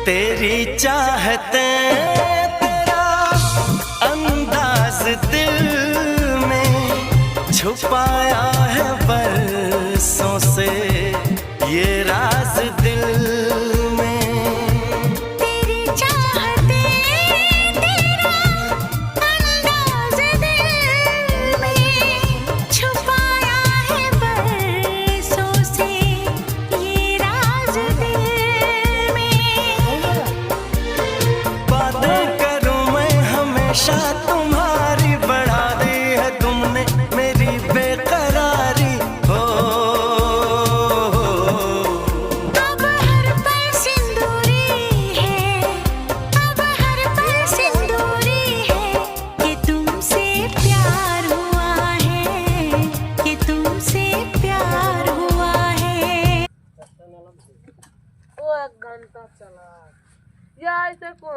तेरी चाहते तेरा अंदाज दिल में छुपाया है बरसों से ये राज दिल में। तेरी चाहते तेरा अंदाज दिल में छुपाया है बरसों से ये राज दिल में। बातें करूं मैं हमेशा तुम्हारी, बढ़ा दी है तुमने मेरी बेकरारी हो। अब हर पल सिंदूरी है, अब हर पल सिंदूरी है कि तुमसे प्यार हुआ है, कि तुमसे प्यार हुआ है। ও 1 ঘন্টা চালা যাইতে কোন